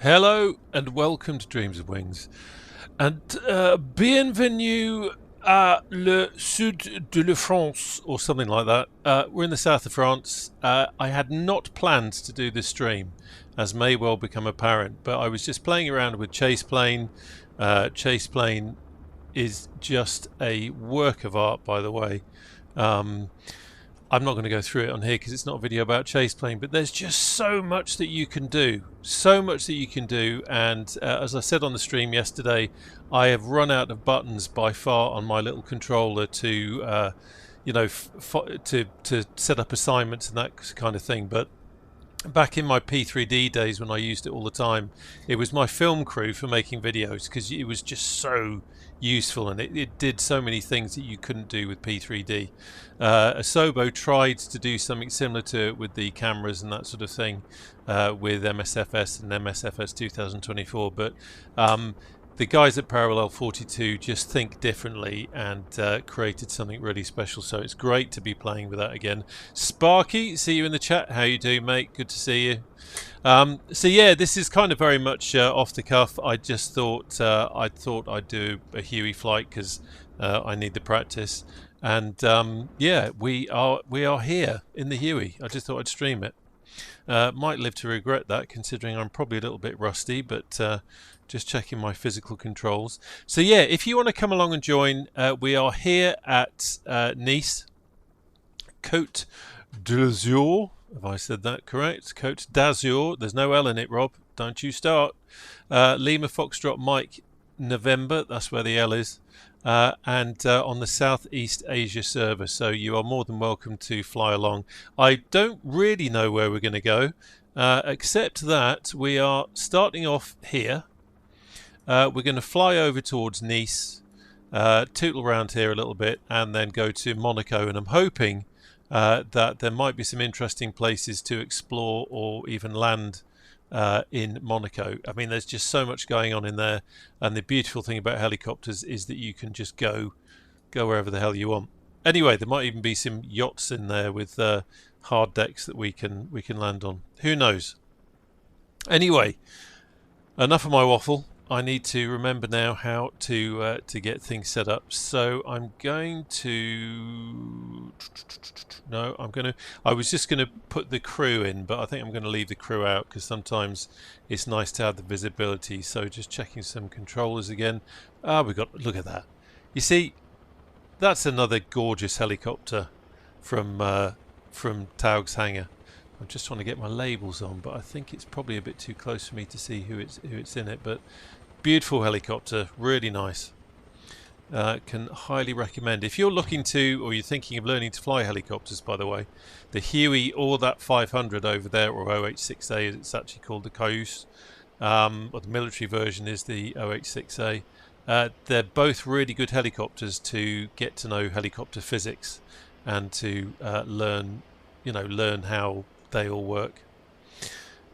Hello and welcome to Dreams of Wings. And bienvenue à le sud de la France, or something like that. We're in the south of France. I had not planned to do this stream, as may well become apparent, but I was just playing around with Chase Plane. Chase Plane is just a work of art, by the way. I'm not going to go through it on here because it's not a video about Chase Plane, but there's just so much that you can do. So much that you can do, and as I said on the stream yesterday, I have run out of buttons by far on my little controller to, to set up assignments and that kind of thing. But back in my P3D days when I used it all the time, it was my film crew for making videos because it was just so useful, and it did so many things that you couldn't do with P3D. Asobo tried to do something similar to it with the cameras and that sort of thing with MSFS and MSFS 2024, but the guys at Parallel 42 just think differently and created something really special, so it's great to be playing with that again. Sparky, see you in the chat. How you doing, mate? Good to see you. So yeah, this is kind of very much off the cuff. I just thought I'd do a Huey flight because I need the practice, and yeah, we are here in the Huey. I just thought I'd stream it. Might live to regret that, considering I'm probably a little bit rusty, but just checking my physical controls. So yeah, if you want to come along and join, we are here at Nice, Côte d'Azur. Have I said that correct? Côte d'Azur. There's no L in it, Rob. Don't you start. Lima Foxtrot Mike November. That's where the L is. And on the Southeast Asia server. So you are more than welcome to fly along. I don't really know where we're going to go, except that we are starting off here. We're going to fly over towards Nice, tootle around here a little bit, and then go to Monaco. And I'm hoping that there might be some interesting places to explore or even land in Monaco. I mean, there's just so much going on in there, and the beautiful thing about helicopters is that you can just go wherever the hell you want. Anyway, there might even be some yachts in there with hard decks that we can land on. Who knows? Anyway, enough of my waffle. I need to remember now how to get things set up. So I'm going to... No, I was just going to put the crew in, but I think I'm going to leave the crew out because sometimes it's nice to have the visibility. So just checking some controllers again. We've got... Look at that. You see, that's another gorgeous helicopter from Taog's Hangar. I'm just trying to get my labels on, but I think it's probably a bit too close for me to see who it's in it. But beautiful helicopter, really nice. Can highly recommend. If you're looking to, or you're thinking of learning to fly helicopters, by the way, the Huey or that 500 over there, or UH-1H, it's actually called the Cayuse, or the military version is the UH-1H. They're both really good helicopters to get to know helicopter physics and to learn how they all work.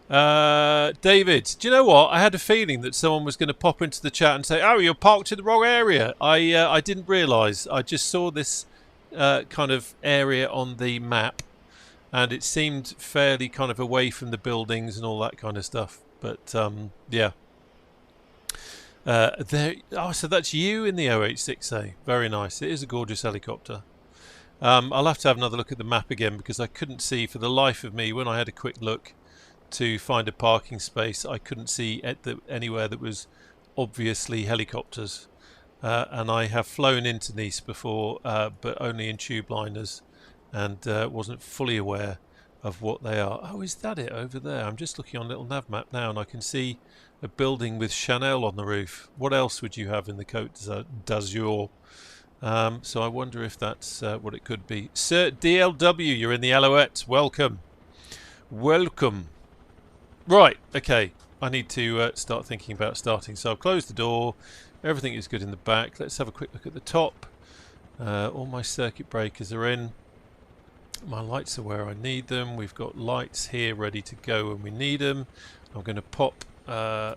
David, do you know what? I had a feeling that someone was going to pop into the chat and say, "Oh, you're parked in the wrong area." I didn't realise. I just saw this kind of area on the map, and it seemed fairly kind of away from the buildings and all that kind of stuff. But yeah. So that's you in the UH-1H. Very nice. It is a gorgeous helicopter. I'll have to have another look at the map again because I couldn't see for the life of me when I had a quick look to find a parking space. I couldn't see anywhere that was obviously helicopters. And I have flown into Nice before, but only in tube liners, and wasn't fully aware of what they are. Oh, is that it over there? I'm just looking on a little nav map now, and I can see a building with Chanel on the roof. What else would you have in the Côte d'Azur? So I wonder if that's what it could be. Sir DLW, you're in the Alouette. Welcome. Welcome. Right, okay. I need to start thinking about starting. So I've closed the door. Everything is good in the back. Let's have a quick look at the top. All my circuit breakers are in. My lights are where I need them. We've got lights here ready to go when we need them. I'm going to pop... no,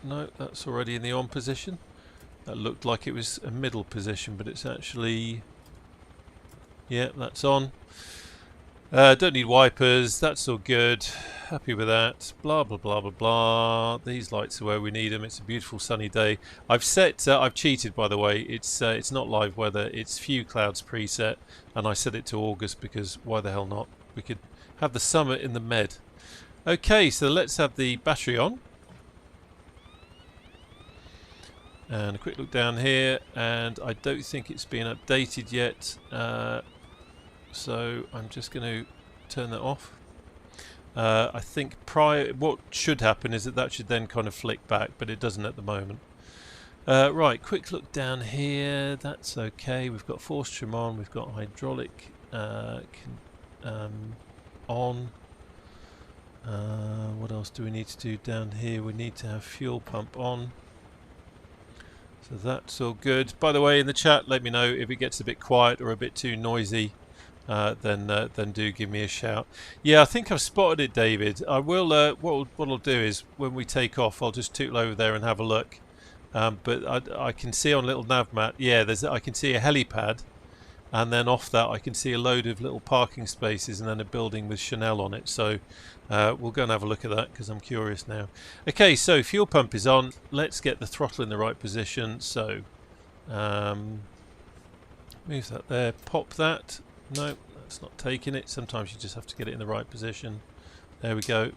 that's already in the on position. That looked like it was a middle position, but it's actually... Yeah, that's on. Don't need wipers, that's all good. Happy with that. Blah blah blah blah blah. These lights are where we need them. It's a beautiful sunny day. I've cheated, by the way. It's not live weather. It's few clouds preset, and I set it to August because why the hell not? We could have the summer in the med. Okay, so let's have the battery on. And a quick look down here, and I don't think it's been updated yet. So I'm just going to turn that off. I think what should happen is that should then kind of flick back, but it doesn't at the moment. Right, quick look down here. That's okay. We've got force trim on. We've got hydraulic on. What else do we need to do down here? We need to have fuel pump on. So that's all good. By the way, in the chat, let me know if it gets a bit quiet or a bit too noisy. Then do give me a shout. Yeah, I think I've spotted it, David. I will. What I'll do is when we take off, I'll just tootle over there and have a look. But I can see on little nav map. Yeah, I can see a helipad, and then off that I can see a load of little parking spaces and then a building with Chanel on it. So we'll go and have a look at that because I'm curious now. Okay, so fuel pump is on. Let's get the throttle in the right position. So move that there. Pop that. No, that's not taking it. Sometimes you just have to get it in the right position. There we go.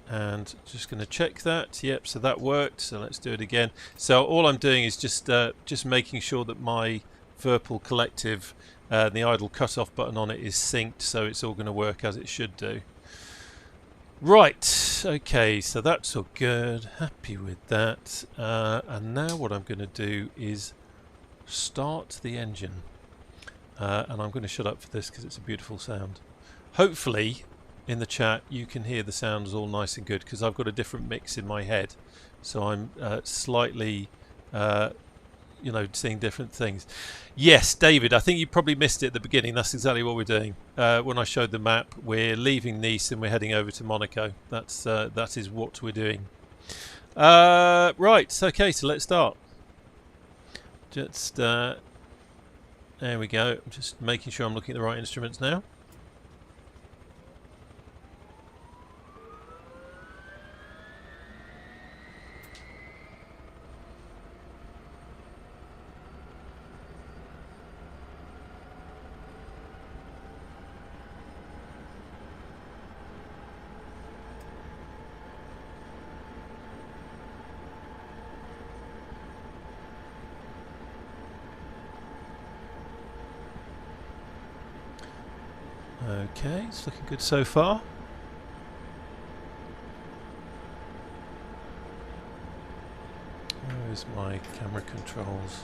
And just going to check that. Yep, so that worked. So let's do it again. So all I'm doing is just making sure that my Virpil collective, the idle cutoff button on it is synced, so it's all going to work as it should do. Right, okay, so that's all good. Happy with that. And now what I'm going to do is start the engine. And I'm going to shut up for this because it's a beautiful sound. Hopefully in the chat you can hear the sounds all nice and good because I've got a different mix in my head, so I'm slightly seeing different things. Yes, David, I think you probably missed it at the beginning. That's exactly what we're doing. When I showed the map, we're leaving Nice and we're heading over to Monaco. That is what we're doing. Right, okay, so let's start. Just there we go. I'm just making sure I'm looking at the right instruments now. Okay, it's looking good so far. Where's my camera controls?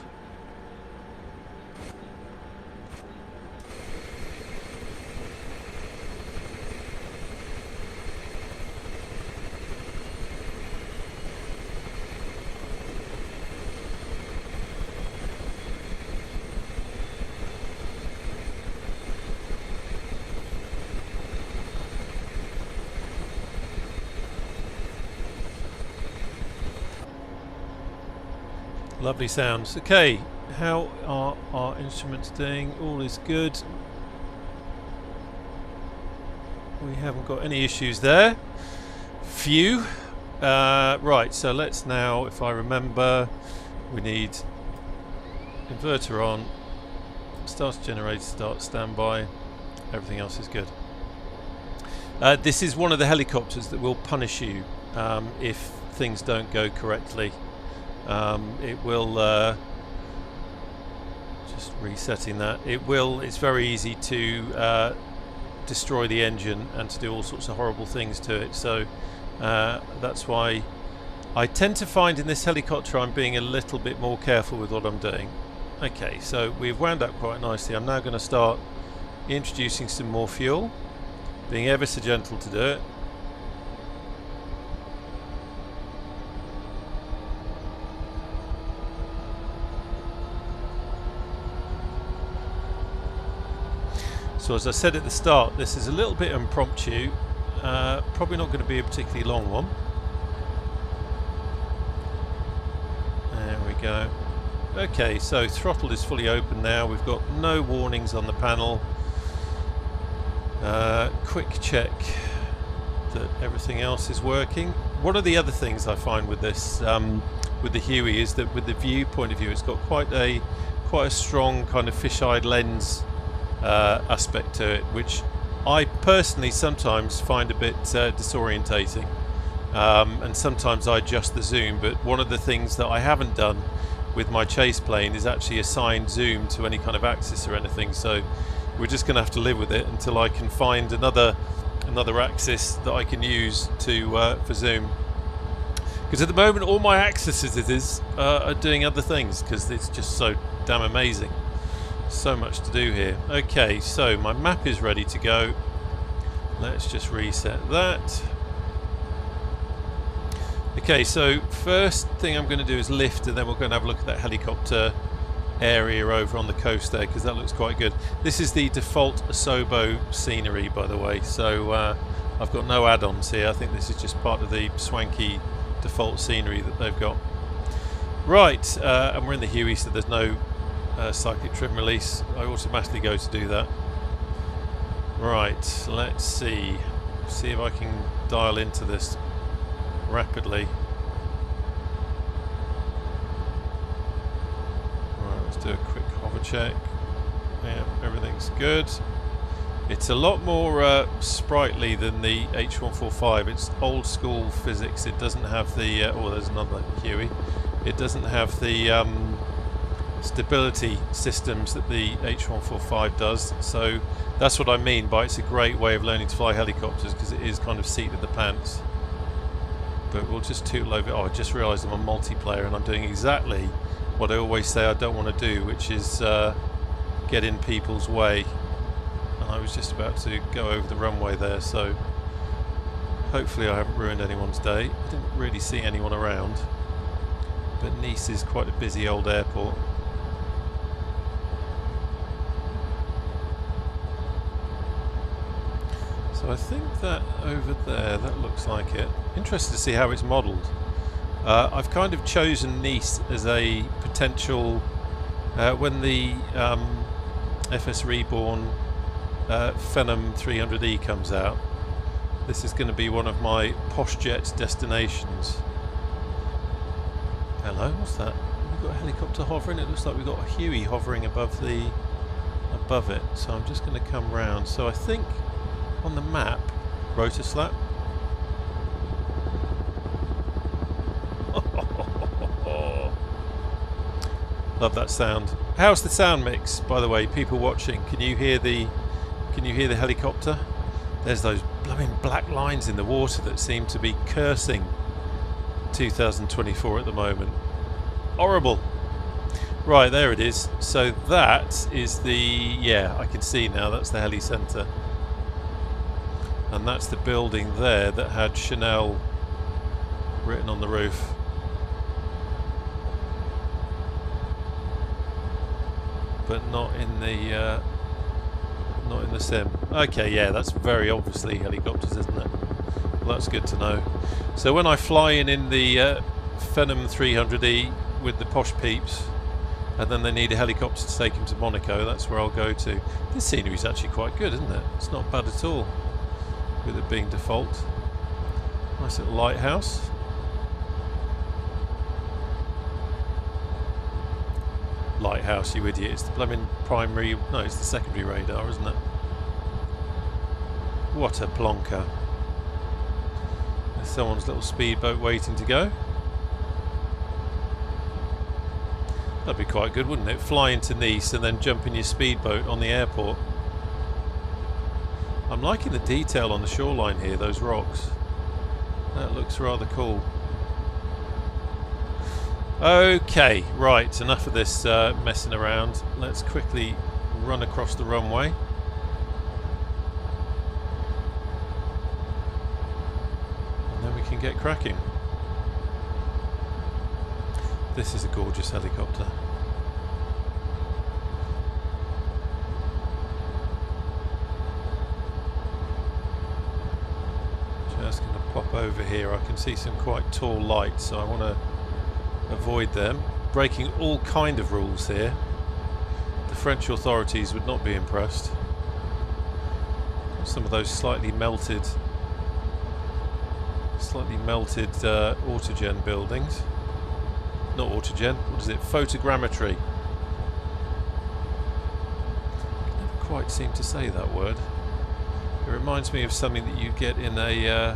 Lovely sounds. Okay, how are our instruments doing? All is good. We haven't got any issues there. Phew. Right, so let's now, if I remember, we need inverter on, start generator, start standby. Everything else is good. This is one of the helicopters that will punish you if things don't go correctly. It will just resetting that. It's very easy to destroy the engine and to do all sorts of horrible things to it. So that's why I tend to find in this helicopter I'm being a little bit more careful with what I'm doing. Okay, so we've wound up quite nicely. I'm now going to start introducing some more fuel, being ever so gentle to do it. So as I said at the start, this is a little bit impromptu, probably not going to be a particularly long one. There we go. Okay, so throttle is fully open now. We've got no warnings on the panel. Quick check that everything else is working. One of the other things I find with this, with the Huey, is that with the view point of view, it's got quite a strong kind of fisheye lens aspect to it, which I personally sometimes find a bit disorientating, and sometimes I adjust the zoom. But one of the things that I haven't done with my chase plane is actually assign zoom to any kind of axis or anything, so we're just going to have to live with it until I can find another axis that I can use to for zoom, because at the moment all my axes are doing other things, because it's just so damn amazing. So much to do here. Okay, so my map is ready to go. Let's just reset that. Okay, so first thing I'm going to do is lift, and then we're going to have a look at that helicopter area over on the coast there, because that looks quite good. This is the default Asobo scenery, by the way, so I've got no add-ons here. I think this is just part of the swanky default scenery that they've got. Right, and we're in the Huey, so there's no cyclic trim release. I automatically go to do that. Right, let's see if I can dial into this rapidly. Right, let's do a quick hover check. Yeah, everything's good. It's a lot more sprightly than the H-145. It's old school physics. It doesn't have the oh, there's another Huey. It doesn't have the stability systems that the H-145 does, so that's what I mean by it's a great way of learning to fly helicopters, because it is kind of seat of the pants. But we'll just tootle over. Oh, I just realised I'm on multiplayer and I'm doing exactly what I always say I don't want to do, which is get in people's way. And I was just about to go over the runway there, so hopefully I haven't ruined anyone's day. I didn't really see anyone around, but Nice is quite a busy old airport. So I think that over there, that looks like it. Interested to see how it's modelled. I've kind of chosen Nice as a potential, when the FS Reborn Phenom 300E comes out, this is going to be one of my PoshJet destinations. Hello, what's that? We've got a helicopter hovering. It looks like we've got a Huey hovering above it. So I'm just going to come round. So I think on the map, rotor slap. Love that sound. How's the sound mix, by the way, people watching? Can you hear the helicopter? There's those blooming black lines in the water that seem to be cursing 2024 at the moment. Horrible. Right, there it is. So that is the, yeah, I can see now, that's the heli centre. And that's the building there that had Chanel written on the roof. But not in the sim. Okay, yeah, that's very obviously helicopters, isn't it? Well, that's good to know. So when I fly in the Phenom 300E with the posh peeps, and then they need a helicopter to take them to Monaco, that's where I'll go to. This scenery is actually quite good, isn't it? It's not bad at all, with it being default. Nice little lighthouse. Lighthouse, you idiot. It's the blooming primary, no, it's the secondary radar, isn't it? What a plonker. There's someone's little speedboat waiting to go. That'd be quite good, wouldn't it? Fly into Nice and then jump in your speedboat on the airport. I'm liking the detail on the shoreline here, those rocks. That looks rather cool. Okay, right, enough of this messing around. Let's quickly run across the runway. And then we can get cracking. This is a gorgeous helicopter. Just going to pop over here. I can see some quite tall lights, so I want to avoid them. Breaking all kind of rules here. The French authorities would not be impressed. some of those slightly melted autogen buildings. Not autogen, what is it? Photogrammetry. I never quite seem to say that word. It reminds me of something that you get in a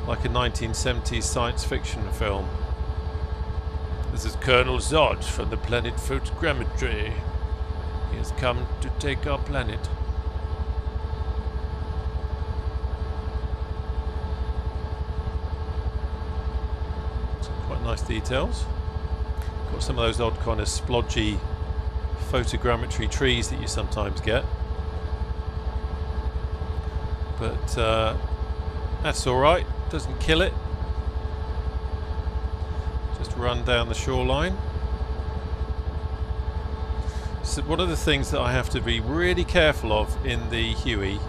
like a 1970s science fiction film. This is Colonel Zod from the planet Photogrammetry. He has come to take our planet. Some quite nice details. Got some of those odd kind of splodgy photogrammetry trees that you sometimes get. But that's alright, doesn't kill it. Just run down the shoreline. So one of the things that I have to be really careful of in the Huey,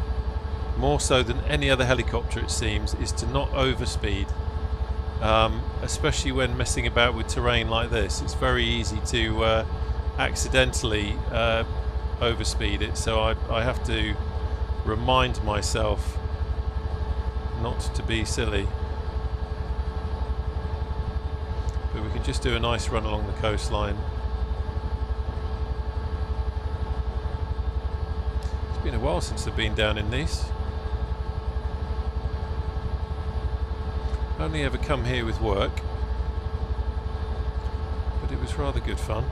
more so than any other helicopter it seems, is to not overspeed. Especially when messing about with terrain like this, it's very easy to accidentally overspeed it, so I have to remind myself not to be silly. But we can just do a nice run along the coastline. It's been a while since I've been down in these. Only ever come here with work, but it was rather good fun.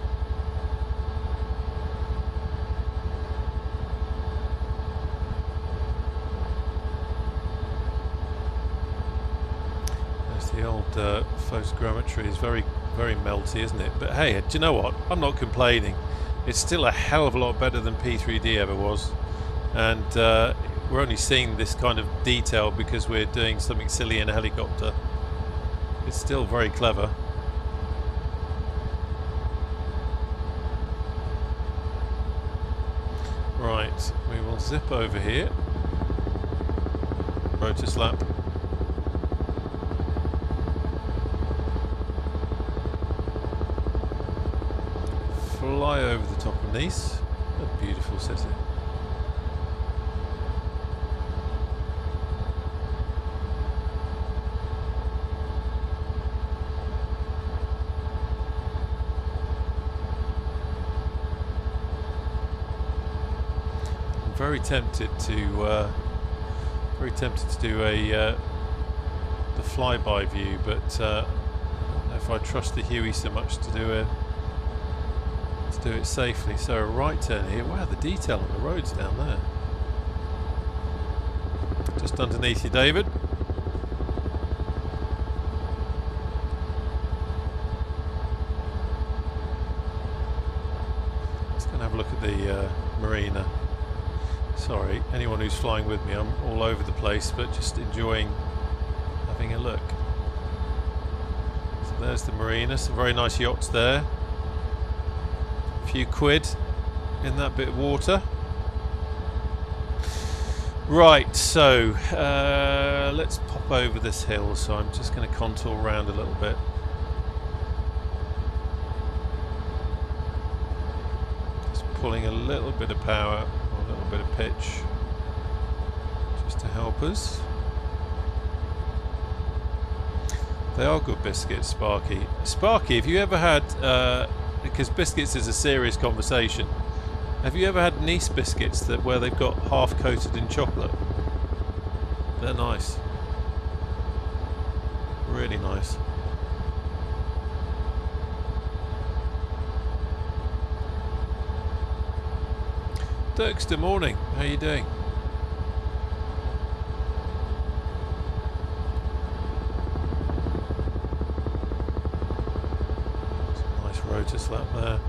There's the old photogrammetry. Is very, very melty, isn't it? But hey, do you know what? I'm not complaining. It's still a hell of a lot better than P3D ever was, and we're only seeing this kind of detail because we're doing something silly in a helicopter. It's still very clever. Right, we will zip over here. Rotor slap. Fly over the top of Nice. A beautiful city. Very tempted to do a the flyby view, but I don't know if I trust the Huey so much to do it safely. So a right turn here. Wow, the detail on the roads down there. Just underneath you, David. Let's go and have a look at the marina. Sorry, anyone who's flying with me, I'm all over the place, but just enjoying having a look. So there's the marina, some very nice yachts there. A few quid in that bit of water. Right, so let's pop over this hill, so I'm just going to contour around a little bit. Just pulling a little bit of power. A little bit of pitch just to help us. They are good biscuits, Sparky. Sparky, have you ever had, because biscuits is a serious conversation, have you ever had Nice biscuits where they've got half coated in chocolate? They're nice. Really nice. Dirkster, morning. How are you doing? Some nice rotor slap there.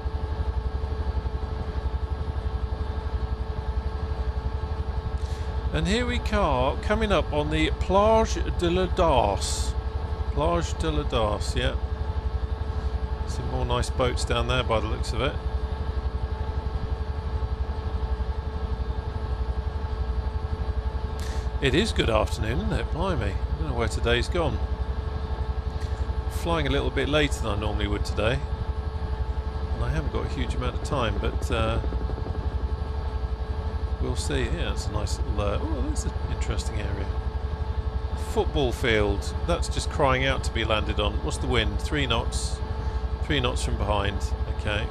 And here we are, coming up on the Plage de la Darse. Plage de la Darse, yeah. Some more nice boats down there by the looks of it. It is good afternoon, isn't it? Blimey. I don't know where today's gone. Flying a little bit later than I normally would today. And I haven't got a huge amount of time, but we'll see. Yeah, it's a nice little... oh, that's an interesting area. Football field. That's just crying out to be landed on. What's the wind? 3 knots. 3 knots from behind. Okay.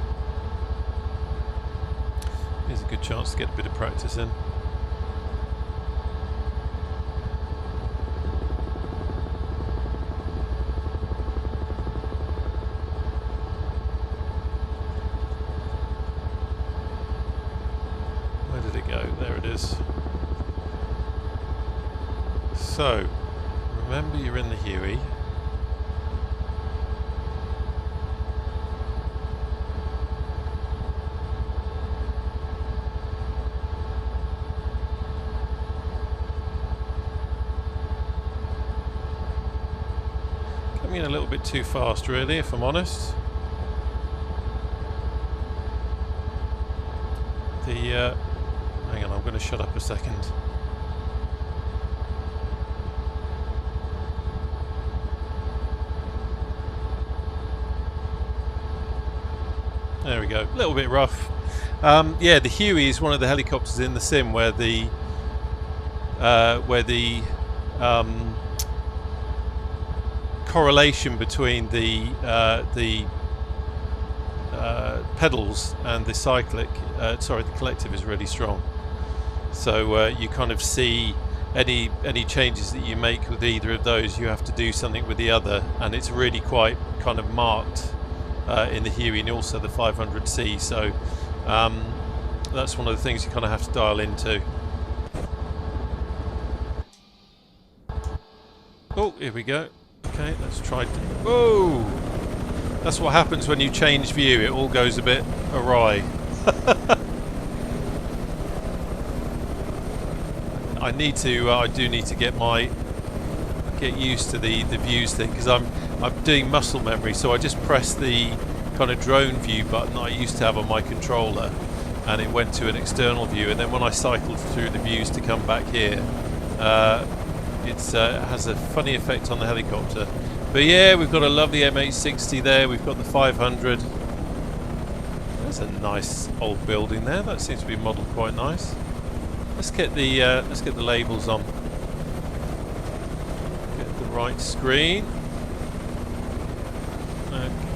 Here's a good chance to get a bit of practice in. Where did it go? There it is. So, remember you're in the Huey. Coming in a little bit too fast really, if I'm honest. Hang on, I'm going to shut up a second. There we go. A little bit rough. Yeah, the Huey is one of the helicopters in the sim where the correlation between the pedals and the cyclic, the collective is really strong. So you kind of see any changes that you make with either of those, you have to do something with the other, and it's really quite kind of marked in the Huey and also the 500C. So that's one of the things you kind of have to dial into. Oh, here we go. Okay, let's try. Whoa! That's what happens when you change view. It all goes a bit awry. I do need to get used to the views thing, because I'm doing muscle memory. So I just press the kind of drone view button that I used to have on my controller, and it went to an external view. And then when I cycled through the views to come back here, it has a funny effect on the helicopter. But yeah, we've got a lovely MH60 there. We've got the 500. There's a nice old building there. That seems to be modelled quite nice. Let's get the labels on. Get the right screen.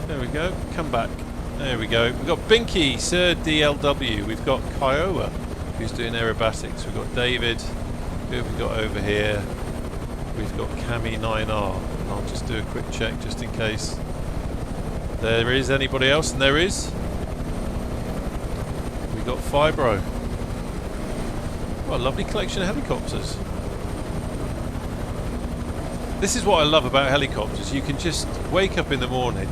There we go. Come back. There we go. We've got Binky, Sir DLW. We've got Kiowa, who's doing aerobatics. We've got David. Who have we got over here? We've got Cami 9R. And I'll just do a quick check just in case there is anybody else, and there is. We've got Fibro. What a lovely collection of helicopters. This is what I love about helicopters. You can just wake up in the morning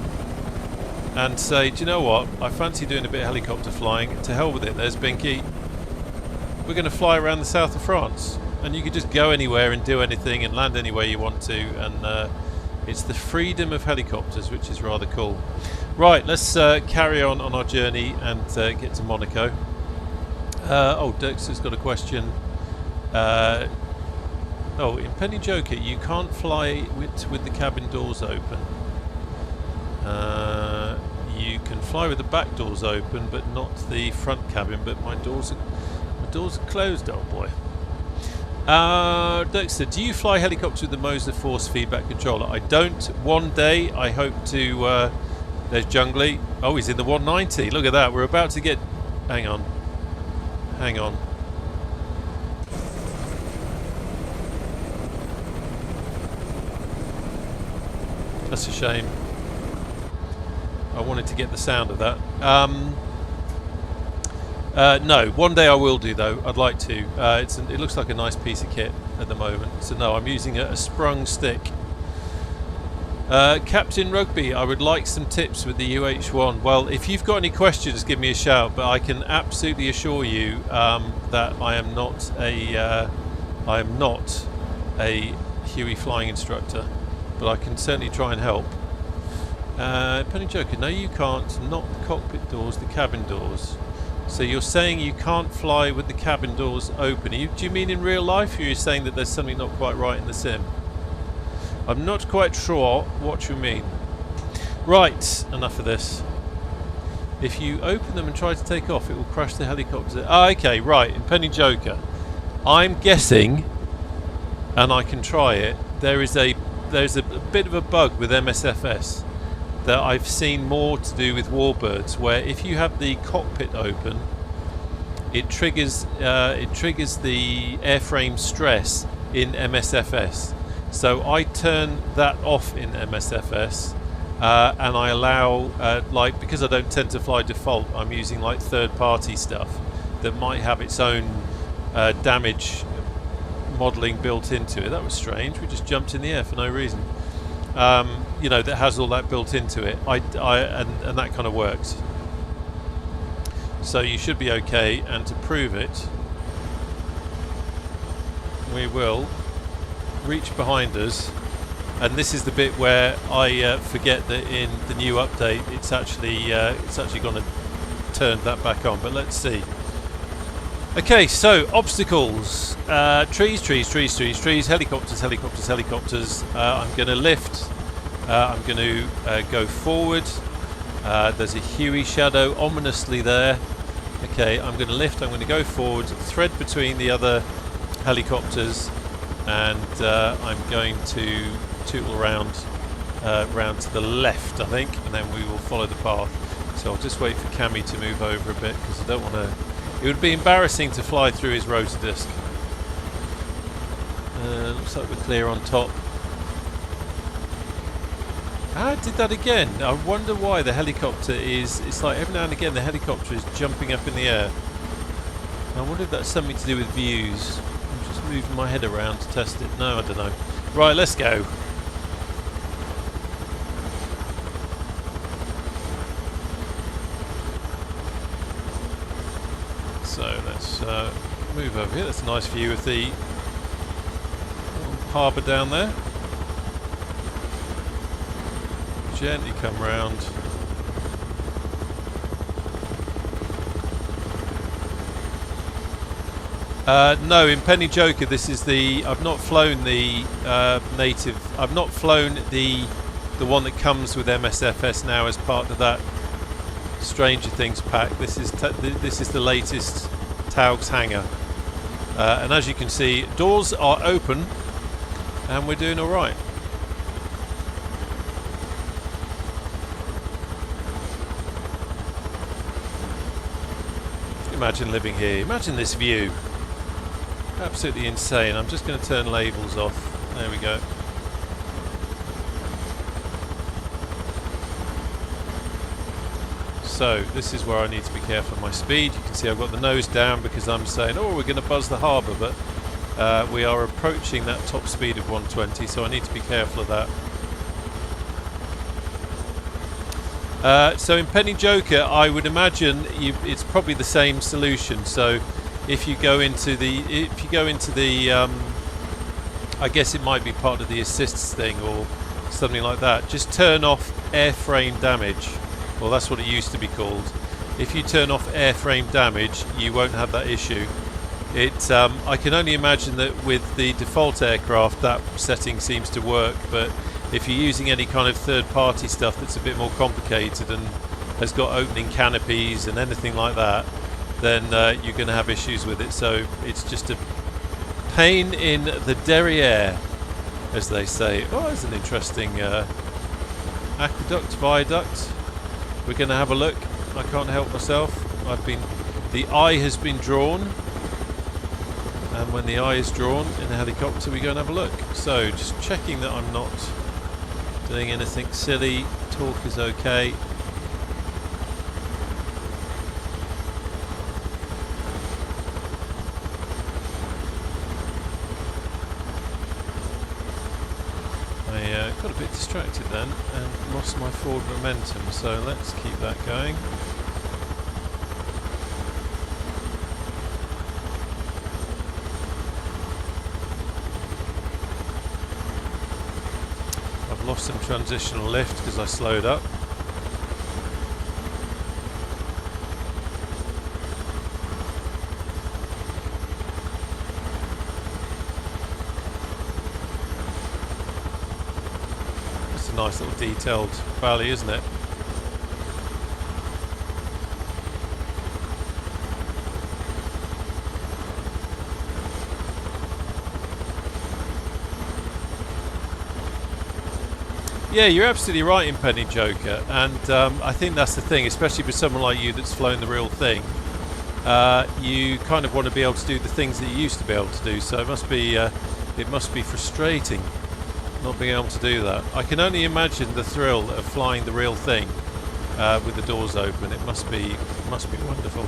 and say, do you know what? I fancy doing a bit of helicopter flying. To hell with it. There's Binky. We're going to fly around the south of France. And you can just go anywhere and do anything and land anywhere you want to. And it's the freedom of helicopters, which is rather cool. Right, let's carry on our journey and get to Monaco. Oh, Dexter's got a question. Oh, in Penny Joker, you can't fly with the cabin doors open. You can fly with the back doors open, but not the front cabin. But my doors are closed, old boy. Dexter, do you fly helicopters with the Moser Force feedback controller? I don't. One day, I hope to. There's Jungly. Oh, he's in the 190. Look at that. We're about to get. Hang on. Hang on. That's a shame. I wanted to get the sound of that. No, one day I will do though. I'd like to. It looks like a nice piece of kit at the moment. So no, I'm using a sprung stick. Captain Rugby, I would like some tips with the UH-1. Well, if you've got any questions, give me a shout. But I can absolutely assure you that I am not a Huey flying instructor. But I can certainly try and help. Penny Joker, no, you can't. Not the cockpit doors, the cabin doors. So you're saying you can't fly with the cabin doors open. Do you mean in real life, or are you saying that there's something not quite right in the sim? I'm not quite sure what you mean. Right, enough of this. If you open them and try to take off, it will crash the helicopter. Ah, okay, right, in Penny Joker. I'm guessing, and I can try it, there's a bit of a bug with MSFS that I've seen more to do with Warbirds, where if you have the cockpit open, it triggers the airframe stress in MSFS. So I turn that off in MSFS, and I allow, like, because I don't tend to fly default, I'm using like third-party stuff that might have its own damage modelling built into it. That was strange. We just jumped in the air for no reason. You know, that has all that built into it. And that kind of works. So you should be okay. And to prove it, we will reach behind us. And this is the bit where I forget that in the new update it's actually going to turn that back on. But let's see. Okay, so obstacles, trees, helicopters. I'm going to lift, I'm going to go forward. There's a Huey shadow ominously there. Okay, I'm going to lift, I'm going to go forward, thread between the other helicopters, and I'm going to tootle around to the left, I think, and then we will follow the path. So I'll just wait for Cammy to move over a bit, because I don't want to... It would be embarrassing to fly through his rotor disc. Looks like we're clear on top. Ah, I did that again. I wonder why the helicopter is... It's like every now and again the helicopter is jumping up in the air. I wonder if that's something to do with views. I'm just moving my head around to test it. No, I don't know. Right, let's go. So let's move over here. That's a nice view of the harbour down there. Gently come round. No, in Penny Joker, this is the... I've not flown the native... I've not flown the one that comes with MSFS now as part of that Stranger Things pack. This is the latest Taog's Hangar, and as you can see, doors are open, and we're doing all right. Imagine living here. Imagine this view. Absolutely insane. I'm just going to turn labels off. There we go. So this is where I need to be careful of my speed. You can see I've got the nose down because I'm saying, oh, we're going to buzz the harbour, but we are approaching that top speed of 120, so I need to be careful of that. So in Penny Joker, I would imagine it's probably the same solution. So if you go into the, I guess it might be part of the assists thing or something like that. Just turn off airframe damage. Well, that's what it used to be called. If you turn off airframe damage, you won't have that issue. I can only imagine that with the default aircraft that setting seems to work, but if you're using any kind of third-party stuff that's a bit more complicated and has got opening canopies and anything like that, then you're going to have issues with it. So it's just a pain in the derriere, as they say. Oh, there's an interesting aqueduct, viaduct. We're going to have a look. I can't help myself. The eye has been drawn, and when the eye is drawn in a helicopter, we go and have a look. So just checking that I'm not doing anything silly. Talk is okay. I got a bit distracted then and lost my forward momentum, so let's keep that going. I've lost some transitional lift because I slowed up. Nice little detailed valley, isn't it? Yeah, you're absolutely right in Penny Joker, and I think that's the thing, especially for someone like you that's flown the real thing. You kind of want to be able to do the things that you used to be able to do, so it must be frustrating not being able to do that. I can only imagine the thrill of flying the real thing with the doors open. It must be wonderful.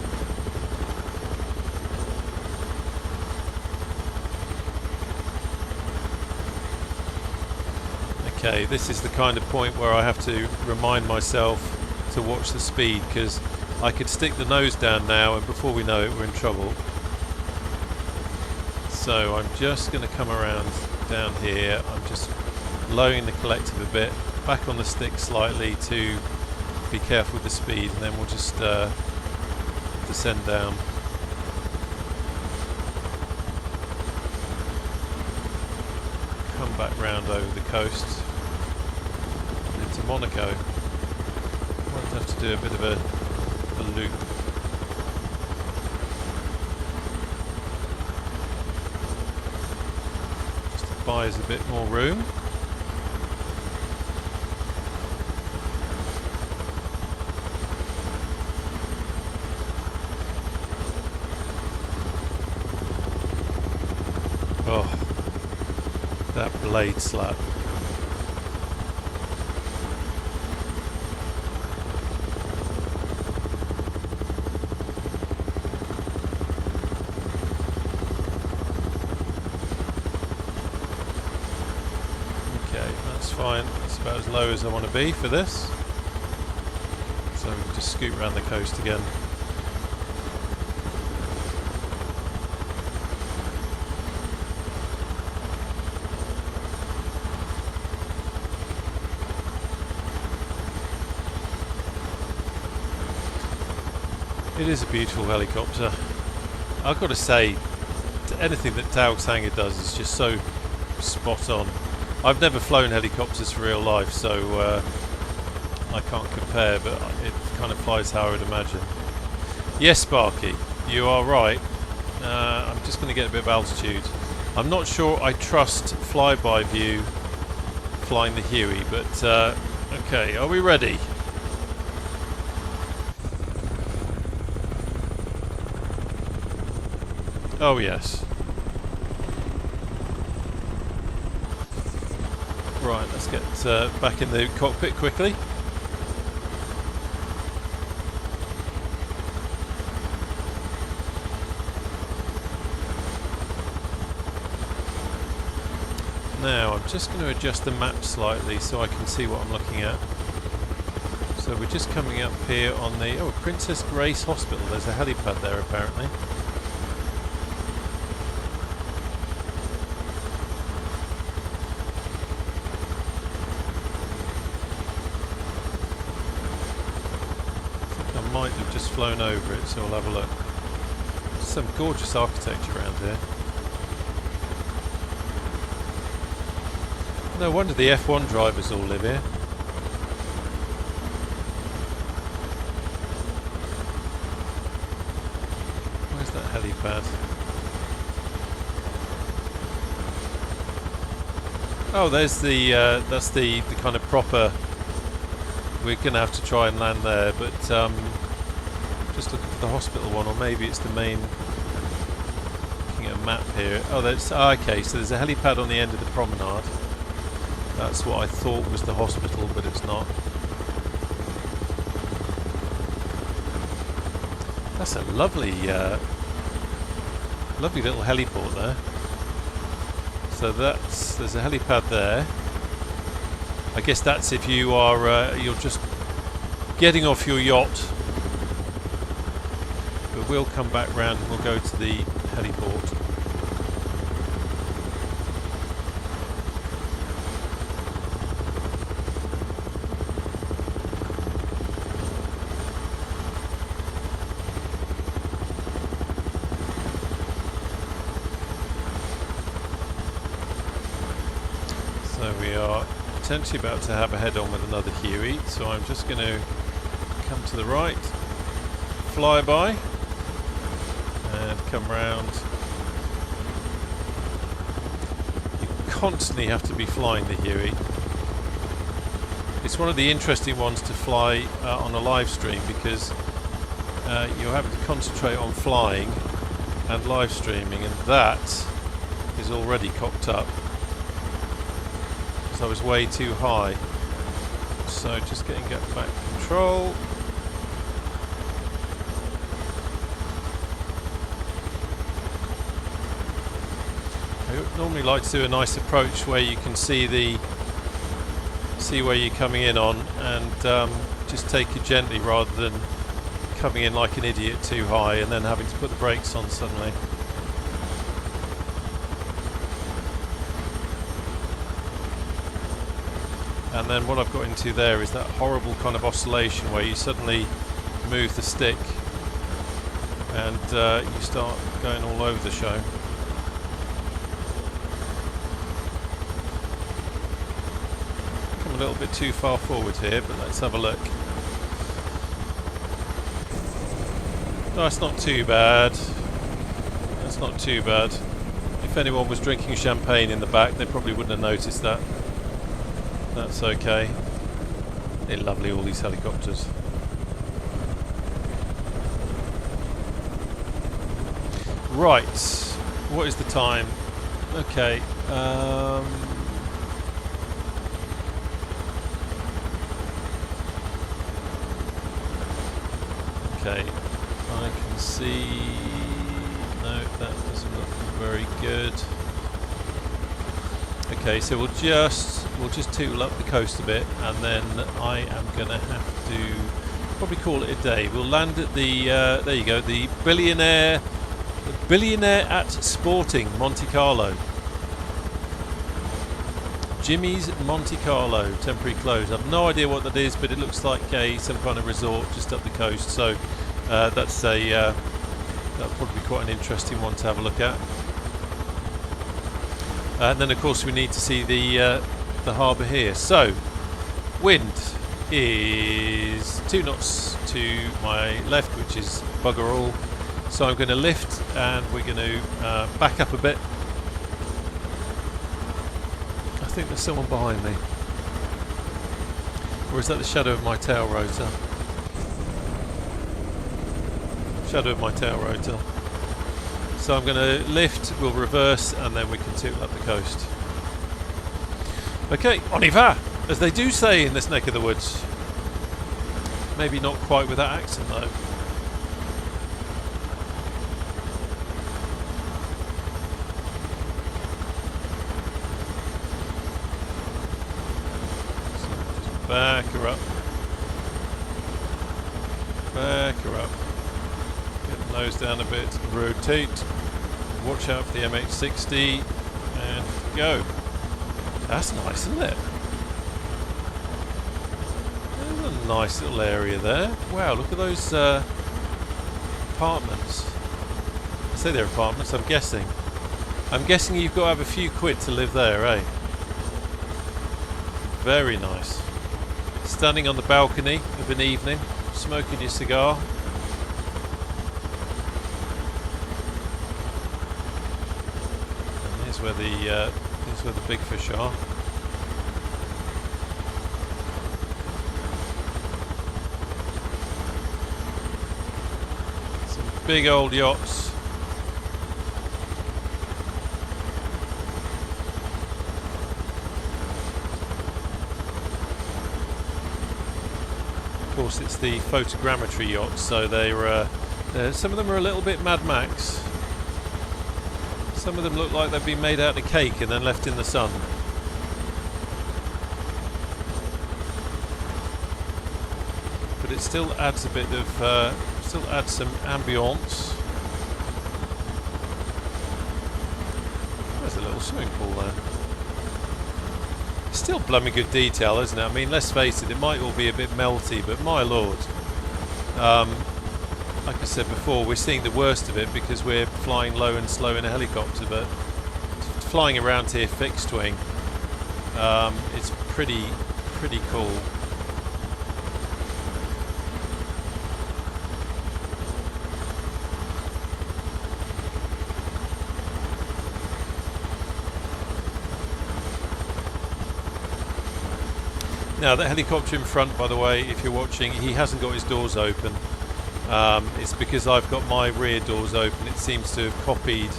Okay, this is the kind of point where I have to remind myself to watch the speed, because I could stick the nose down now and before we know it we're in trouble. So I'm just going to come around down here. I'm just lowering the collective a bit, back on the stick slightly to be careful with the speed, and then we'll just descend down. Come back round over the coast into Monaco. Might have to do a bit of a loop. Just to buy us a bit more room. Oh, that blade slap. Fine, that's about as low as I want to be for this. So we can just scoot around the coast again. It is a beautiful helicopter. I've got to say, anything that Taog's Hangar does is just so spot on. I've never flown helicopters for real life, so I can't compare, but it kind of flies how I would imagine. Yes, Sparky, you are right. I'm just going to get a bit of altitude. I'm not sure I trust flyby view flying the Huey, but okay, are we ready? Oh yes. Right, let's get back in the cockpit quickly. Now, I'm just going to adjust the map slightly so I can see what I'm looking at. So we're just coming up here on the... Oh, Princess Grace Hospital. There's a helipad there, apparently. Might have just flown over it, so we'll have a look. Some gorgeous architecture around here. No wonder the F1 drivers all live here. Where's that helipad? Oh, there's the that's the kind of proper. We're going to have to try and land there, but just looking for the hospital one, or maybe it's the main. Looking at a map here. Oh, that's okay. So there's a helipad on the end of the promenade. That's what I thought was the hospital, but it's not. That's a lovely, lovely little heliport there. So there's a helipad there. I guess that's if you are you're just getting off your yacht. But we'll come back round and we'll go to the heliport. So we are potentially about to have a head-on with another Huey, so I'm just going to come to the right, fly by, and come round. You constantly have to be flying the Huey. It's one of the interesting ones to fly on a live stream, because you're having to concentrate on flying and live streaming, and that is already cocked up. So I was way too high. So just getting back control. I normally like to do a nice approach where you can see where you're coming in on, and just take it gently rather than coming in like an idiot too high and then having to put the brakes on suddenly. And then what I've got into there is that horrible kind of oscillation where you suddenly move the stick and you start going all over the show. Come a little bit too far forward here, but let's have a look. That's not too bad. That's not too bad. If anyone was drinking champagne in the back, they probably wouldn't have noticed that. That's okay. They're lovely, all these helicopters. Right, what is the time? Okay. Okay, I can see. No, that doesn't look very good. Okay, so we'll just tool up the coast a bit, and then I am going to have to probably call it a day. We'll land at the there you go, the billionaire at Sporting Monte Carlo. Jimmy's Monte Carlo, temporary closed. I've no idea what that is, but it looks like some kind of resort just up the coast. So that'll probably be quite an interesting one to have a look at. And then of course we need to see the harbour here. So wind is 2 knots to my left, which is bugger all. So I'm going to lift and we're going to back up a bit. I think there's someone behind me. Or is that the shadow of my tail rotor? Shadow of my tail rotor. So I'm going to lift, we'll reverse, and then we can toot up the coast. Okay, on y va, as they do say in this neck of the woods. Maybe not quite with that accent though. So just back her up. Back her up. Get the nose down a bit, rotate. Watch out for the MH60 and go. That's nice, isn't it? There's a nice little area there. Wow, look at those apartments. I say they're apartments, I'm guessing. I'm guessing you've got to have a few quid to live there, eh? Very nice. Standing on the balcony of an evening, smoking your cigar. Here's where the big fish are. Some big old yachts. Of course, it's the photogrammetry yachts, so they're some of them are a little bit Mad Max. Some of them look like they've been made out of cake and then left in the sun. But it still adds a bit of, still adds some ambience. There's a little swimming pool there. Still blooming good detail, isn't it? I mean, let's face it, it might all be a bit melty, but my lord. Like I said before, we're seeing the worst of it because we're flying low and slow in a helicopter, but flying around here fixed wing, it's pretty cool. Now that helicopter in front, by the way, if you're watching, he hasn't got his doors open. It's because I've got my rear doors open. It seems to have copied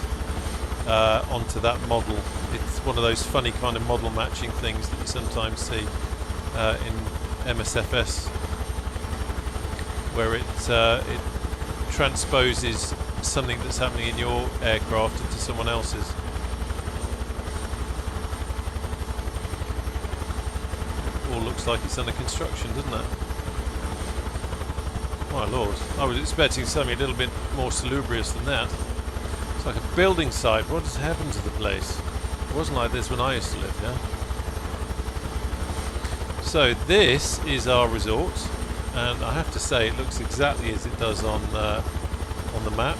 onto that model. It's one of those funny kind of model matching things that you sometimes see in MSFS, where it transposes something that's happening in your aircraft into someone else's. All looks like it's under construction, doesn't it? My lord, I was expecting something a little bit more salubrious than that. It's like a building site. What has happened to the place? It wasn't like this when I used to live here. So this is our resort, and I have to say it looks exactly as it does on the map,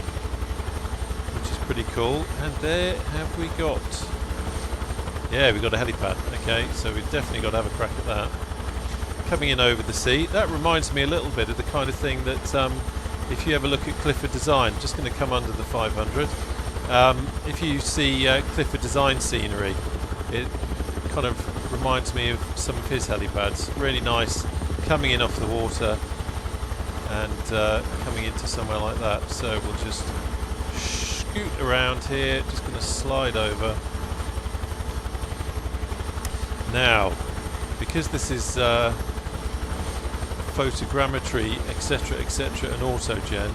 which is pretty cool. And there have we got... Yeah, we've got a helipad. Okay, so we've definitely got to have a crack at that. Coming in over the sea. That reminds me a little bit of the kind of thing that if you ever look at Clifford Design, just going to come under the 500. If you see Clifford Design scenery, it kind of reminds me of some of his helipads. Really nice, coming in off the water and coming into somewhere like that. So we'll just scoot around here, just going to slide over. Now, because this is photogrammetry, etc, etc, and autogen,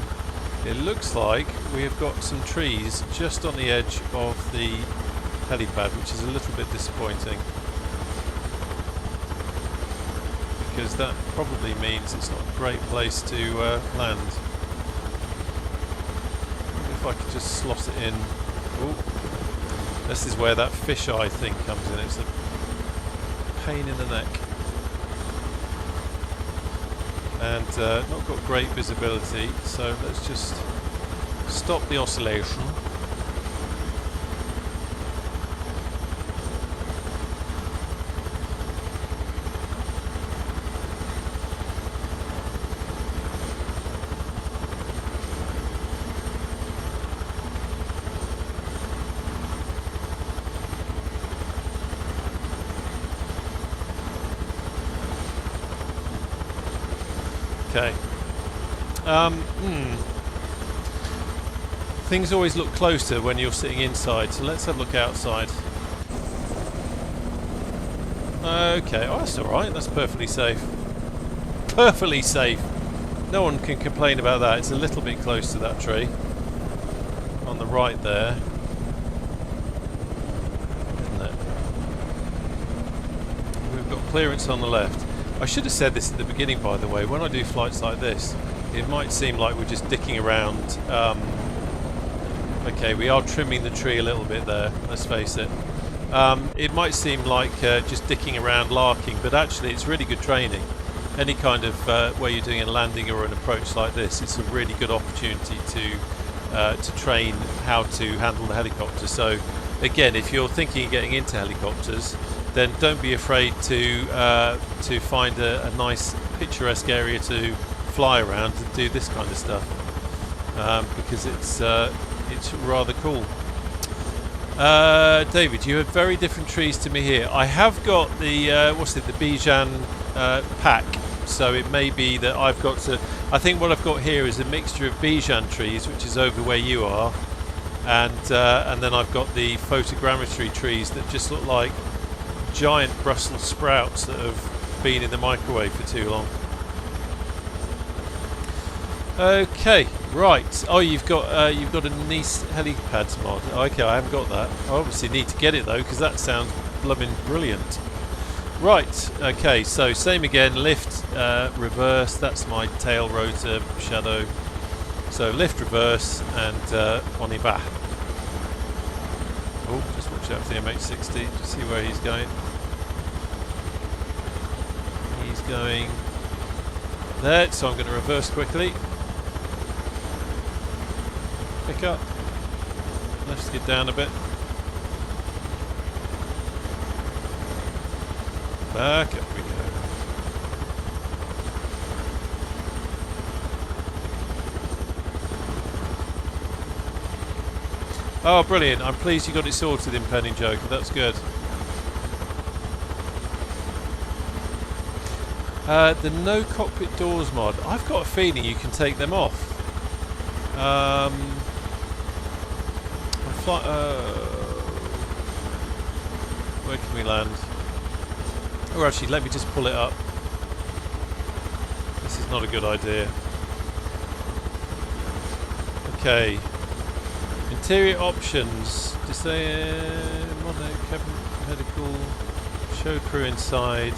it looks like we have got some trees just on the edge of the helipad, which is a little bit disappointing, because that probably means it's not a great place to land. If I could just slot it in. Ooh. This is where that fisheye thing comes in. It's a pain in the neck. And not got great visibility, so let's just stop the oscillation. Okay. Things always look closer when you're sitting inside, so let's have a look outside. Okay, oh, that's alright, that's perfectly safe. Perfectly safe! No one can complain about that. It's a little bit close to that tree. On the right there. Isn't it? We've got clearance on the left. I should have said this at the beginning, by the way. When I do flights like this, it might seem like we're just dicking around. Okay, we are trimming the tree a little bit there, let's face it. It might seem like just dicking around larking, but actually it's really good training. Any kind of where you're doing a landing or an approach like this, it's a really good opportunity to train how to handle the helicopter. So again, if you're thinking of getting into helicopters, then don't be afraid to find a nice picturesque area to fly around and do this kind of stuff, because it's rather cool. David, you have very different trees to me here. I have got the the Bijan pack, so it may be that I've got to. I think what I've got here is a mixture of Bijan trees, which is over where you are, and then I've got the photogrammetry trees that just look like giant Brussels sprouts that have been in the microwave for too long. Okay, right. Oh, you've got a Nice helipads mod. Okay, I haven't got that. I obviously need to get it though, because that sounds blooming brilliant. Right. Okay. So same again. Lift, reverse. That's my tail rotor shadow. So lift, reverse, and on y va. Oh, just watch out for the MH60 to see where he's going. He's going there, so I'm going to reverse quickly. Pick up. Let's get down a bit. Back up we go. Oh, brilliant. I'm pleased you got it sorted in Penning Joker. That's good. The no cockpit doors mod. I've got a feeling you can take them off. Where can we land? Or actually, let me just pull it up. This is not a good idea. Okay. Interior options. Monaco, cabin, medical, show crew inside.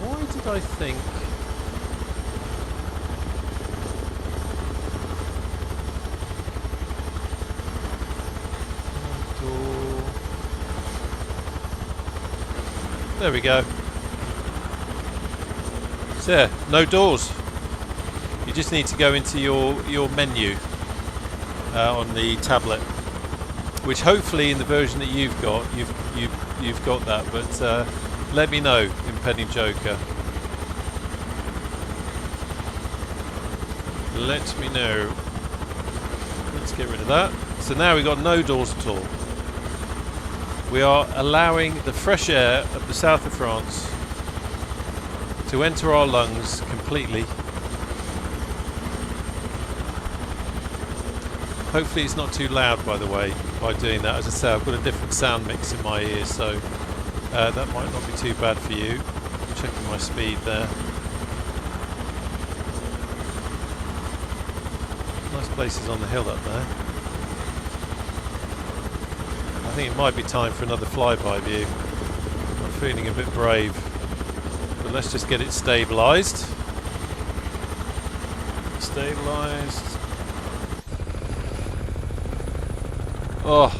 Why did I think... Door. There we go. So yeah, no doors. You just need to go into your menu on the tablet, which hopefully in the version that you've got that. But let me know, Impending Joker. Let me know. Let's get rid of that. So now we've got no doors at all. We are allowing the fresh air of the south of France to enter our lungs completely. Hopefully it's not too loud, by the way, by doing that. As I say, I've got a different sound mix in my ears, so that might not be too bad for you. Checking my speed there. Nice places on the hill up there. I think it might be time for another flyby view. I'm feeling a bit brave. But let's just get it stabilised. Stabilised. Oh.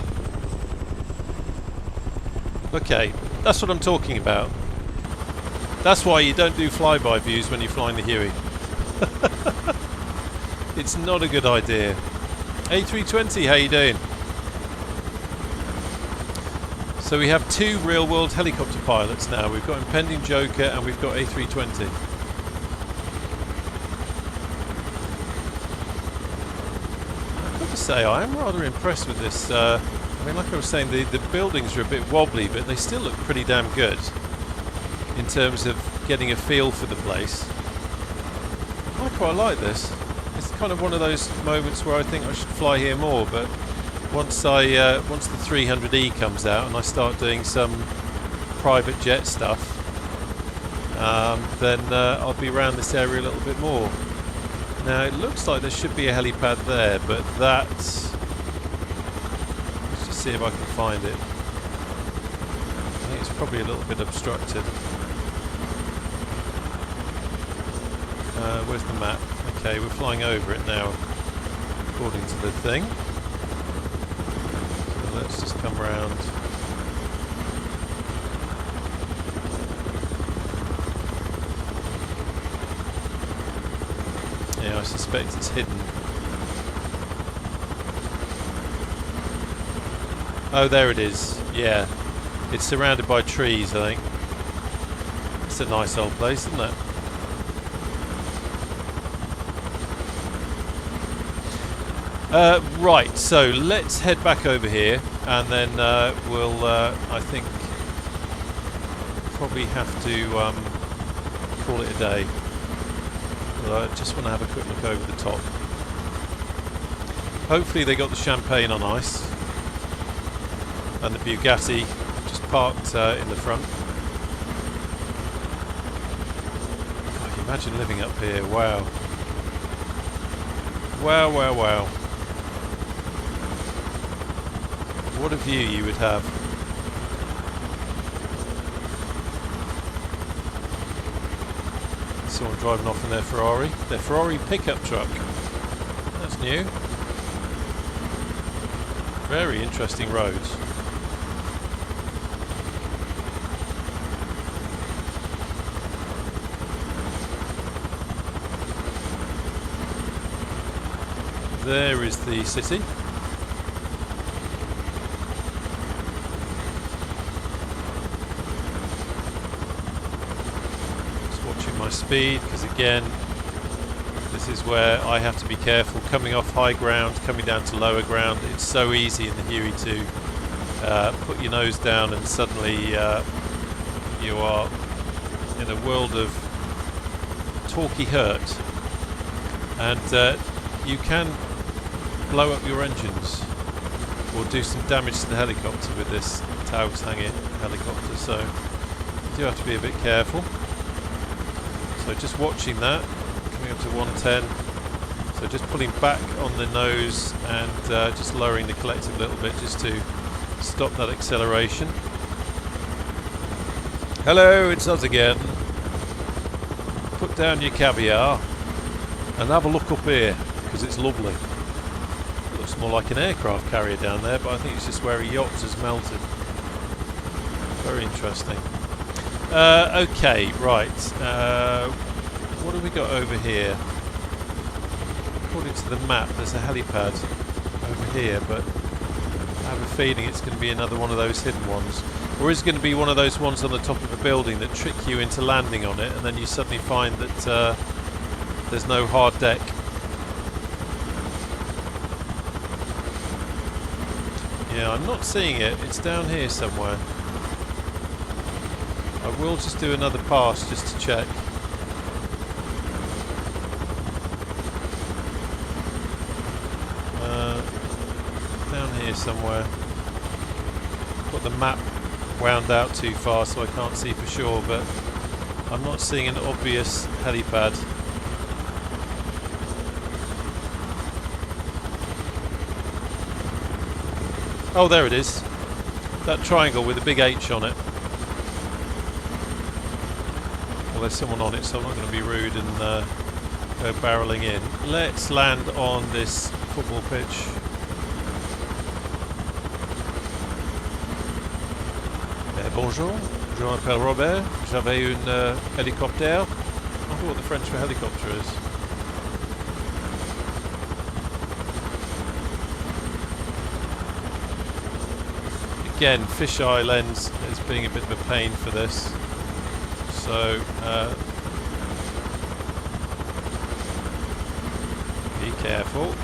Okay, that's what I'm talking about. That's why you don't do flyby views when you're flying the Huey. It's not a good idea. A320, how you doing? So we have two real-world helicopter pilots now. We've got Impending Joker and we've got A320. I've got to say, I am rather impressed with this. I mean, like I was saying, the buildings are a bit wobbly, but they still look pretty damn good in terms of getting a feel for the place. I quite like this. It's kind of one of those moments where I think I should fly here more, but once the 300E comes out and I start doing some private jet stuff, then I'll be around this area a little bit more. Now it looks like there should be a helipad there, but let's just see if I can find it. I think it's probably a little bit obstructed. Where's the map? Okay, we're flying over it now, according to the thing. So let's just come round. Yeah, I suspect it's hidden. Oh, there it is. Yeah, it's surrounded by trees, I think. It's a nice old place, isn't it? Right, so let's head back over here, and then we'll, I think, probably have to call it a day. But I just want to have a quick look over the top. Hopefully they got the champagne on ice, and the Bugatti just parked in the front. God, can you imagine living up here? Wow. Wow, wow, wow. What a view you would have. Someone driving off in their Ferrari pickup truck. That's new. Very interesting roads. There is the city. Speed, because again this is where I have to be careful coming off high ground, coming down to lower ground. It's so easy in the Huey to put your nose down and suddenly you are in a world of torquey hurt, and you can blow up your engines or do some damage to the helicopter with this Taog's Hangar helicopter, so you do have to be a bit careful. So just watching that, coming up to 110, so just pulling back on the nose and just lowering the collective a little bit just to stop that acceleration. Hello, it's us again. Put down your caviar and have a look up here, because it's lovely. It looks more like an aircraft carrier down there, but I think it's just where a yacht has melted. Very interesting. Okay, right. What have we got over here? According to the map, there's a helipad over here, but I have a feeling it's going to be another one of those hidden ones. Or is it going to be one of those ones on the top of a building that trick you into landing on it, and then you suddenly find that there's no hard deck? Yeah, I'm not seeing it. It's down here somewhere. I will just do another pass just to check. Down here somewhere. Got the map wound out too far so I can't see for sure, but I'm not seeing an obvious helipad. Oh, there it is. That triangle with a big H on it. Well, there's someone on it, so I'm not going to be rude and go barreling in. Let's land on this football pitch. Bonjour, je m'appelle Robert. J'avais un hélicoptère. I wonder what the French for helicopter is. Again, fisheye lens is being a bit of a pain for this. So, be careful.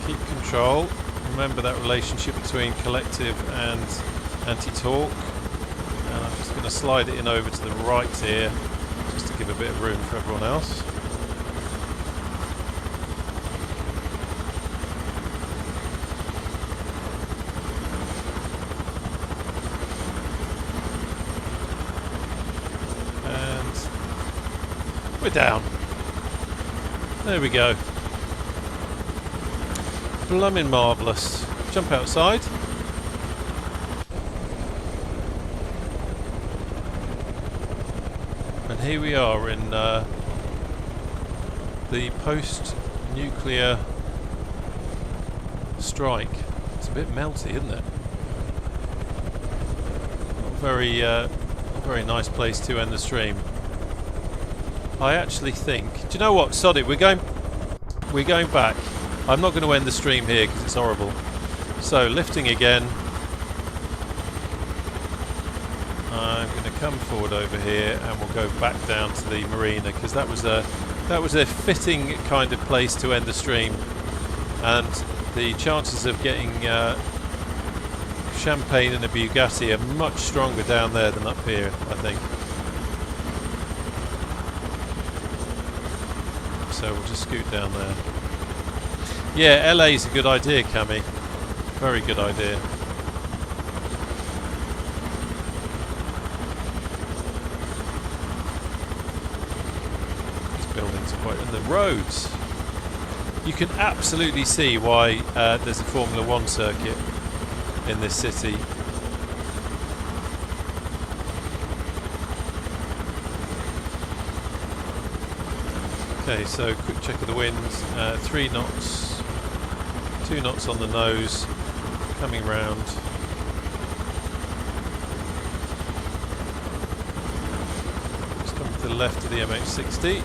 Keep control. Remember that relationship between collective and anti-torque, and I'm just going to slide it in over to the right here just to give a bit of room for everyone else. And we're down. There we go. Bloomin' marvellous. Jump outside. And here we are in the post-nuclear strike. It's a bit melty, isn't it? Not very nice place to end the stream. I actually think. Do you know what? Sod it. We're going back. I'm not going to end the stream here because it's horrible. So lifting again. I'm going to come forward over here and we'll go back down to the marina, because that was a fitting kind of place to end the stream, and the chances of getting champagne and a Bugatti are much stronger down there than up here, I think. So we'll just scoot down there. Yeah, LA's a good idea, Cammy. Very good idea. Buildings are quite, and the roads, you can absolutely see why there's a Formula 1 circuit in this city. Okay, so quick check of the wind, 3 knots, 2 knots on the nose, coming round. Just coming to the left of the MH60.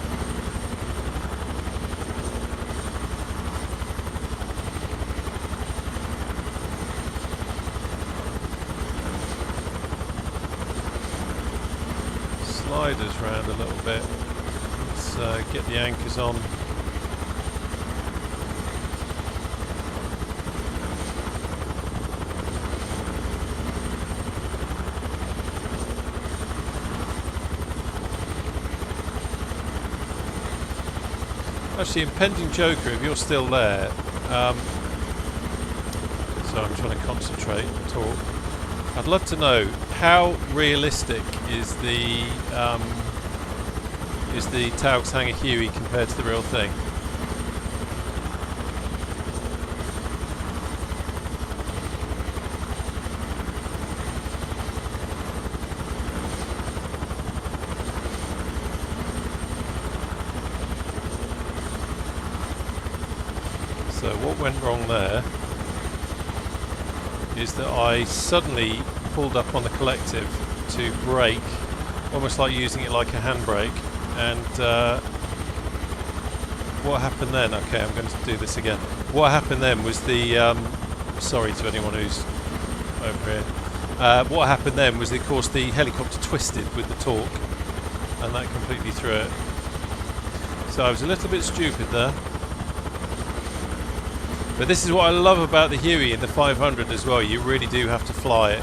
Sliders round a little bit. Let's get the anchors on. Actually, Impending Joker, if you're still there, so I'm trying to concentrate and talk. I'd love to know how realistic is the Taog's Hangar Huey compared to the real thing. So what went wrong there is that I suddenly pulled up on the collective to brake, almost like using it like a handbrake, and what happened then, okay, I'm going to do this again. What happened then was the, sorry to anyone who's over here, what happened then was, of course, the helicopter twisted with the torque, and that completely threw it. So I was a little bit stupid there. But this is what I love about the Huey in the 500 as well. You really do have to fly it.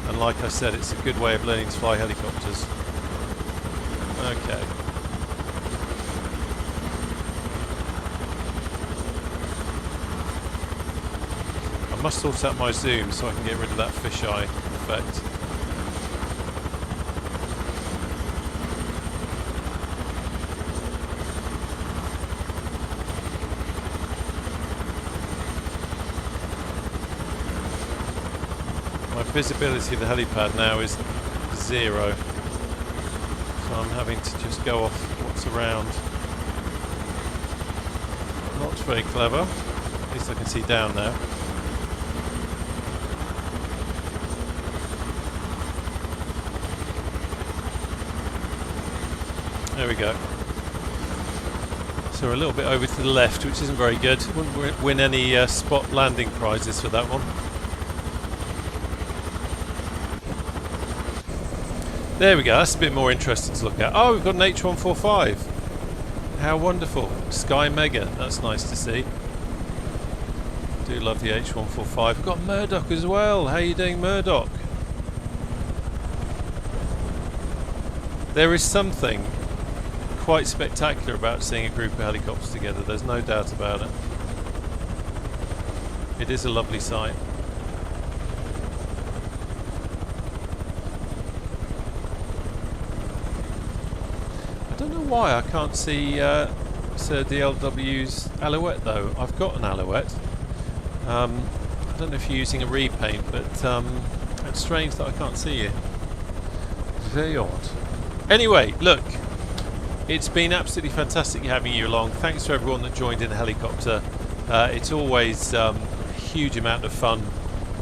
And like I said, it's a good way of learning to fly helicopters. Okay. I must sort out my zoom so I can get rid of that fisheye effect. My visibility of the helipad now is 0, so I'm having to just go off what's around. Not very clever. At least I can see down now. There we go. So we're a little bit over to the left, which isn't very good. Wouldn't win any spot landing prizes for that one. There we go, that's a bit more interesting to look at. Oh, we've got an H-145. How wonderful. Sky Mega, that's nice to see. Do love the H-145. We've got Murdoch as well. How are you doing, Murdoch? There is something quite spectacular about seeing a group of helicopters together, there's no doubt about it. It is a lovely sight. I don't know why I can't see Sir DLW's Alouette though. I've got an Alouette. I don't know if you're using a repaint, but it's strange that I can't see you. Very odd. Anyway, look, it's been absolutely fantastic having you along. Thanks to everyone that joined in the helicopter. It's always a huge amount of fun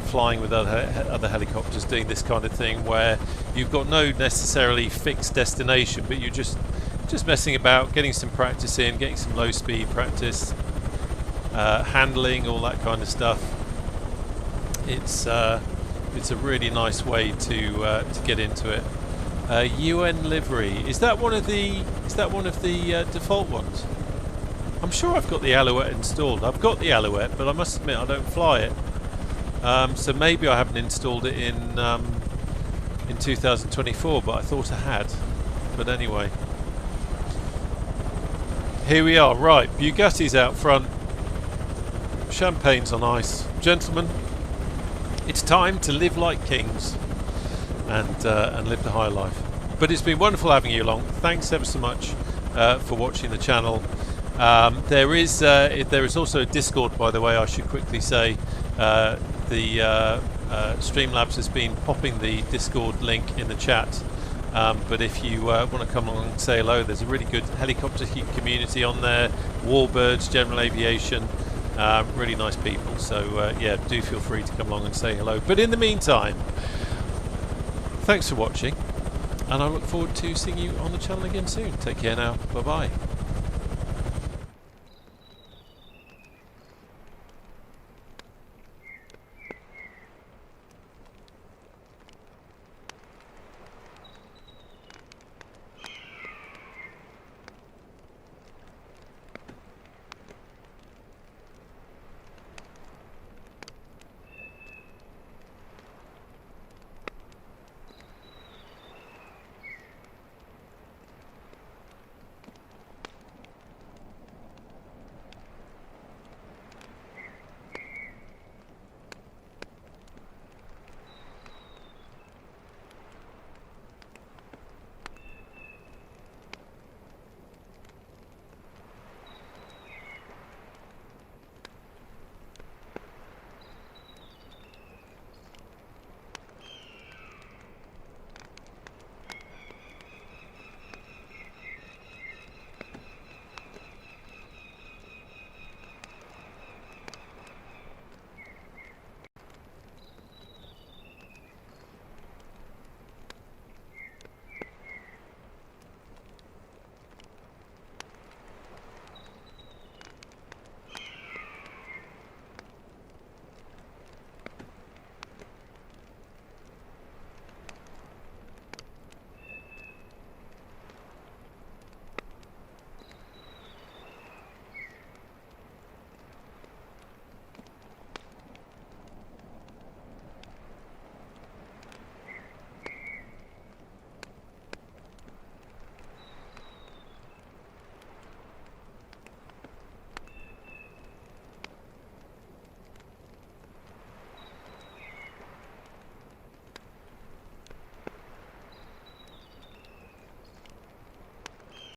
flying with other helicopters, doing this kind of thing where you've got no necessarily fixed destination, but you're just messing about, getting some practice in, getting some low speed practice, handling, all that kind of stuff. It's a really nice way to get into it. UN livery, is that one of the default ones? I'm sure I've got the Alouette installed. I've got the Alouette, but I must admit I don't fly it. So maybe I haven't installed it in 2024, but I thought I had. But anyway, here we are. Right, Bugatti's out front. Champagne's on ice. Gentlemen, it's time to live like kings and live the high life. But it's been wonderful having you along. Thanks ever so much for watching the channel. There is also a Discord, by the way, I should quickly say. Streamlabs has been popping the Discord link in the chat. But if you want to come along and say hello, there's a really good helicopter community on there. Warbirds, general aviation, really nice people. So yeah, do feel free to come along and say hello. But in the meantime, thanks for watching, and I look forward to seeing you on the channel again soon. Take care now. Bye bye.